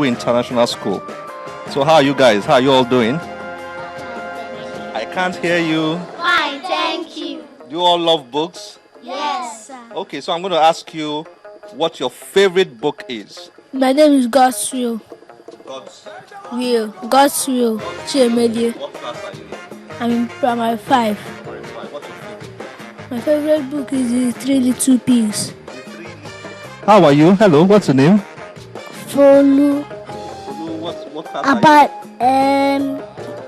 International School. So how are you guys? How are you all doing? I can't hear you. Fine, thank you. Do you all love books? Yes, sir. Okay, so I'm going to ask you what your favorite book is. My name is God's Will. God's. Will. God's Will. Chiemelie. What class are you in? I'm in primary 5. What's your favorite? My favorite book is The Three Little Pigs. How are you? Hello, what's your name? Follow. What class About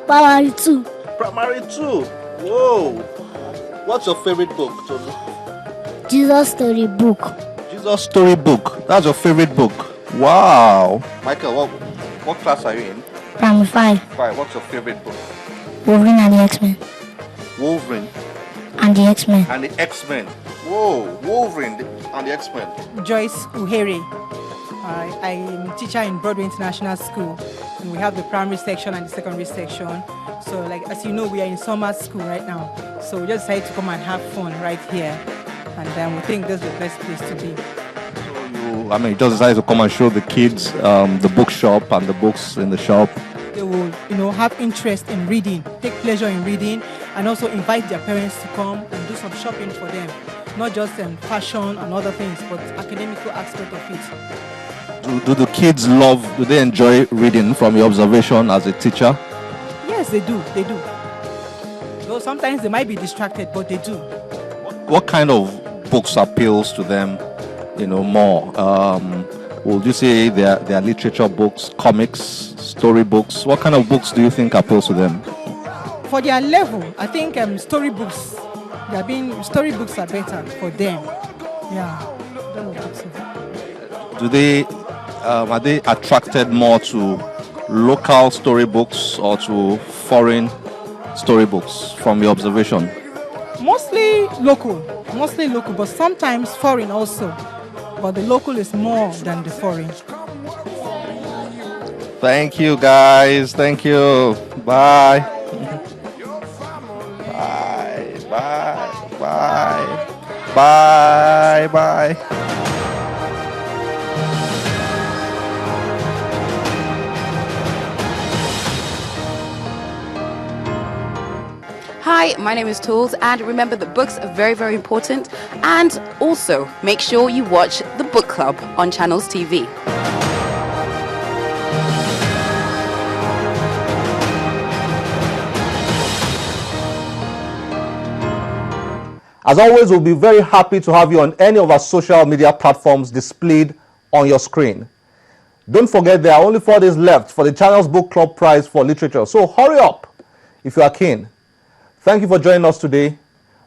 primary 2. Primary 2. Whoa. What's your favorite book, Tolu? Jesus Story Book. Jesus Story Book. That's your favorite book. Wow. Michael, what class are you in? Primary 5. 5. What's your favorite book? Wolverine and the X-Men. Wolverine And the X-Men. and the X-Men. Whoa, Wolverine and the X-Men. Joyce Uhere. I'm a teacher in Broadway International School, and we have the primary section and the secondary section. So, as you know, we are in summer school right now. So we just decided to come and have fun right here, and we think that's the best place to be. So you just decided to come and show the kids the bookshop and the books in the shop. They will, have interest in reading, take pleasure in reading, and also invite their parents to come and do some shopping for them. Not just fashion and other things, but academical aspect of it. Do the kids do they enjoy reading from your observation as a teacher? Yes, they do. They do. Though sometimes they might be distracted, but they do. What kind of books appeals to them, more? Would you say they are literature books, comics, story books? What kind of books do you think appeals to them? For their level, I think storybooks. Storybooks are better for them. Yeah. Are they attracted more to local storybooks or to foreign storybooks from your observation? Mostly local, but sometimes foreign also. But the local is more than the foreign. Thank you, guys. Thank you. Bye. Bye. Hi, my name is Tools, and remember that books are very, very important. And also, make sure you watch the book club on Channels TV. As always, we'll be very happy to have you on any of our social media platforms displayed on your screen. Don't forget, there are only 4 days left for the Channels Book Club Prize for Literature, so hurry up if you are keen. Thank you for joining us today.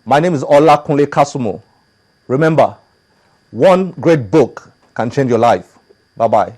My name is Ola Kunle Kasumo. Remember, one great book can change your life. Bye-bye.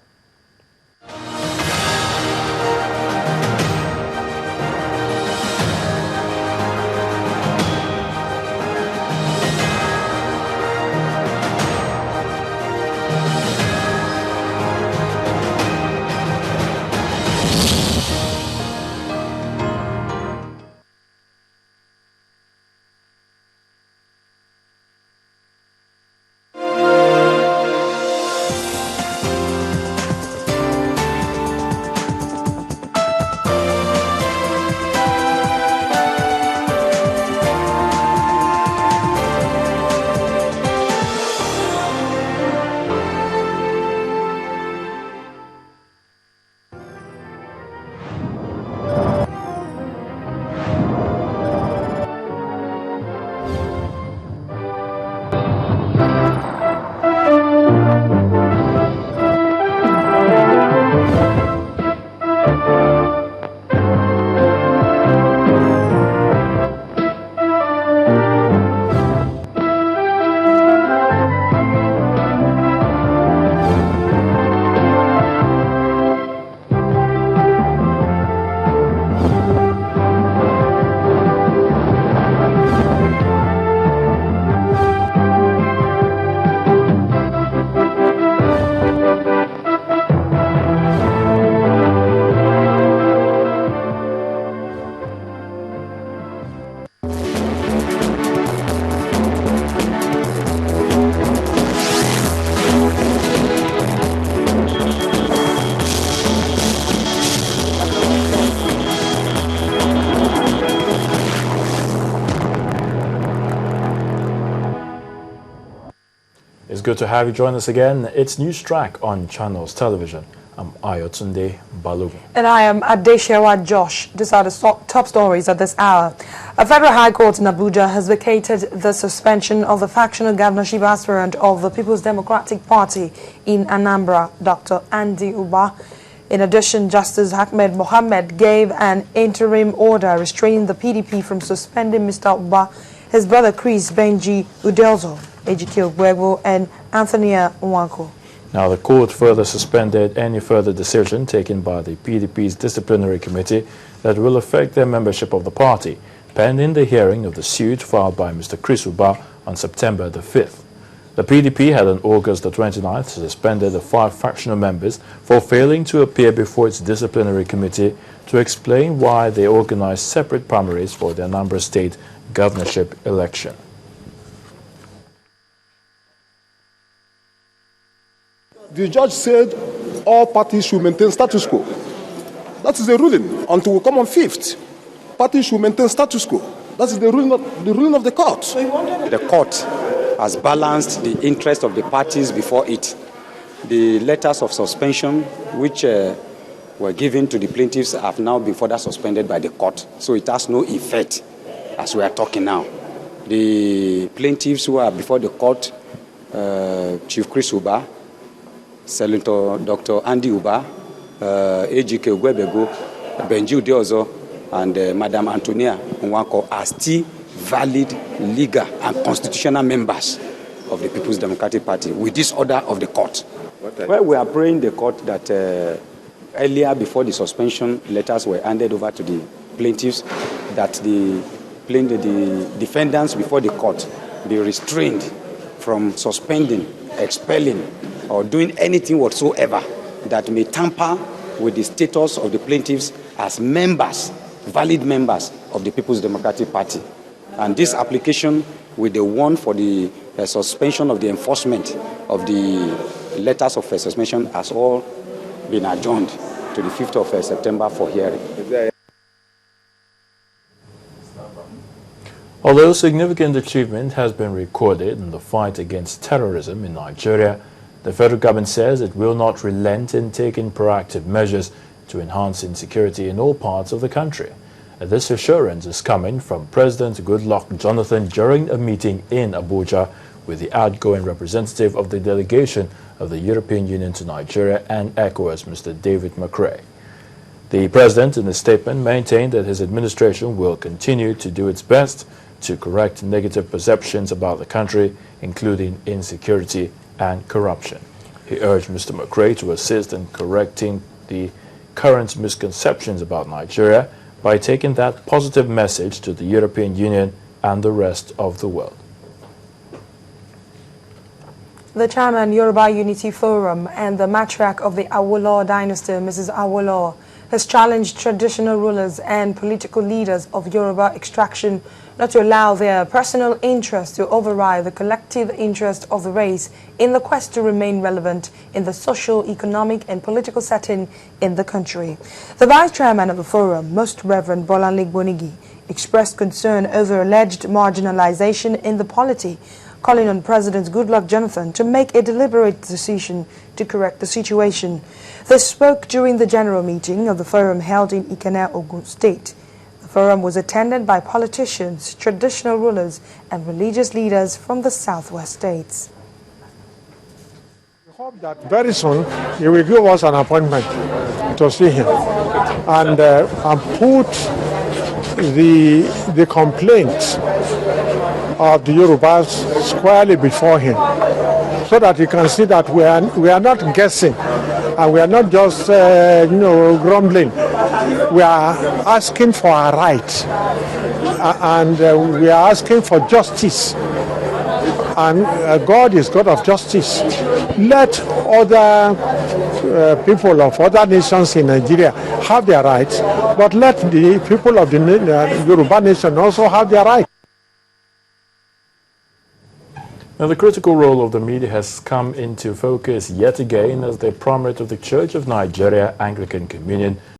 good to have you join us again. It's News Track on Channels Television. I'm Ayotunde Balogun. And I am Adeshewa Josh. These are the top stories at this hour. A federal high court in Abuja has vacated the suspension of the factional governorship aspirant of the People's Democratic Party in Anambra, Dr. Andy Ubah. In addition, Justice Ahmed Mohammed gave an interim order restraining the PDP from suspending Mr. Ubah, his brother Chris Benji Udelzo, Ejike Ogwegwo, and Anthony Nwanko. Now, the court further suspended any further decision taken by the PDP's disciplinary committee that will affect their membership of the party, pending the hearing of the suit filed by Mr. Chris Ubah on September the 5th. The PDP had on August the 29th suspended the 5 factional members for failing to appear before its disciplinary committee to explain why they organized separate primaries for the Anambra State governorship election. The judge said all parties should maintain status quo. That is the ruling until we come on 5th. Parties should maintain status quo. That is the ruling of the court. The court has balanced the interest of the parties before it. The letters of suspension which were given to the plaintiffs have now been further suspended by the court. So it has no effect as we are talking now. The plaintiffs who are before the court, Chief Chris Ubah, Senator Dr. Andy Ubah, Ejike Ogwegwo, Benji Udelzo, and Madam Antonia Nwanko are still valid legal and constitutional members of the People's Democratic Party with this order of the court. Well, we are praying the court that earlier, before the suspension letters were handed over to the plaintiffs, that the defendants before the court be restrained from suspending, expelling, or doing anything whatsoever that may tamper with the status of the plaintiffs as members, valid members of the People's Democratic Party. And this application with the one for the suspension of the enforcement of the letters of suspension has all been adjourned to the 5th of September for hearing. Although significant achievement has been recorded in the fight against terrorism in Nigeria, the federal government says it will not relent in taking proactive measures to enhance insecurity in all parts of the country. This assurance is coming from President Goodluck Jonathan during a meeting in Abuja with the outgoing representative of the delegation of the European Union to Nigeria and ECOWAS, Mr. David McRae. The president, in a statement, maintained that his administration will continue to do its best to correct negative perceptions about the country, including insecurity and corruption. He urged Mr. McRae to assist in correcting the current misconceptions about Nigeria by taking that positive message to the European Union and the rest of the world. The chairman, Yoruba Unity Forum, and the matriarch of the Awolowo dynasty, Mrs. Awolowo, has challenged traditional rulers and political leaders of Yoruba extraction not to allow their personal interest to override the collective interest of the race in the quest to remain relevant in the social, economic, and political setting in the country. The vice chairman of the forum, Most Reverend Bolanle Bonigi, expressed concern over alleged marginalization in the polity, calling on President Goodluck Jonathan to make a deliberate decision to correct the situation. They spoke during the general meeting of the forum held in Ikenne, Ogun State. The forum was attended by politicians, traditional rulers, and religious leaders from the southwest states. We hope that very soon he will give us an appointment to see him and put the complaints of the Yorubas squarely before him, so that he can see that we are not guessing and we are not just grumbling. We are asking for our rights and we are asking for justice. And God is God of justice. Let other people of other nations in Nigeria have their rights, but let the people of the Yoruba nation also have their rights. Now, the critical role of the media has come into focus yet again as the primate of the Church of Nigeria Anglican Communion